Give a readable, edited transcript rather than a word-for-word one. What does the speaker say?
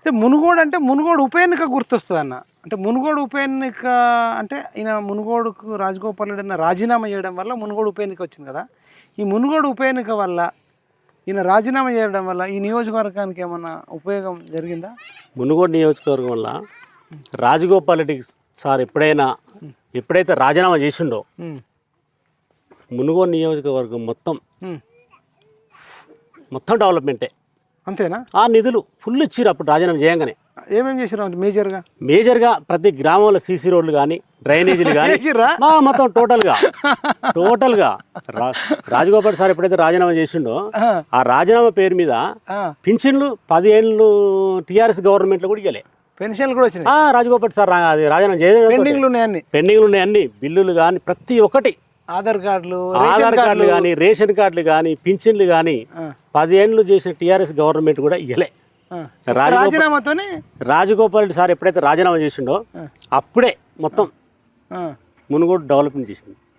అయితే మునుగోడు అంటే మునుగోడు ఉప ఎన్నిక గుర్తొస్తుంది అన్న. అంటే మునుగోడు ఉప ఎన్నిక అంటే ఈయన మునుగోడుకు రాజగోపాల్ రెడ్డి అన్న రాజీనామా చేయడం వల్ల మునుగోడు ఉప ఎన్నిక వచ్చింది కదా. ఈ మునుగోడు ఉప ఎన్నిక వల్ల ఈయన రాజీనామా చేయడం వల్ల ఈ నియోజకవర్గానికి ఏమన్నా ఉపయోగం జరిగిందా? మునుగోడు నియోజకవర్గం వల్ల రాజగోపాల్ రెడ్డి సార్ ఎప్పుడైతే రాజీనామా చేసిండో మునుగోడు నియోజకవర్గం మొత్తం డెవలప్మెంటే. అంతేనా? ఆ నిధులు ఫుల్ ఇచ్చిరు అప్పుడు రాజీనామా చేయంగానే. ఏమేమి చేసిరా మేజర్గా ప్రతి గ్రామంలో సీసీ రోడ్లు కానీ డ్రైనేజీలు కానీ మొత్తం టోటల్గా రాజగోపాల్ సార్ ఎప్పుడైతే రాజీనామా చేసిండో ఆ రాజీనామా పేరు మీద పింఛన్లు 10 ఏళ్ళు టీఆర్ఎస్ గవర్నమెంట్లో కూడా ఇవ్వలే. పెన్షన్లు కూడా వచ్చినాయి. రాజగోపాల్ సార్ అది రాజీనామా చేయడం పెండింగ్లు ఉన్నాయి అన్ని బిల్లులు కానీ ప్రతి ఒక్కటి ఆధార్ కార్డులు కానీ రేషన్ కార్డులు కానీ పింఛన్లు కానీ 10 ఏళ్ళు చేసిన టీఆర్ఎస్ గవర్నమెంట్ కూడా ఇవ్వలే. రాజీనామాతోనే రాజగోపాల్ రెడ్డి సార్ ఎప్పుడైతే రాజీనామా చేసిండో అప్పుడే మొత్తం మునుగోడు డెవలప్మెంట్ చేసింది.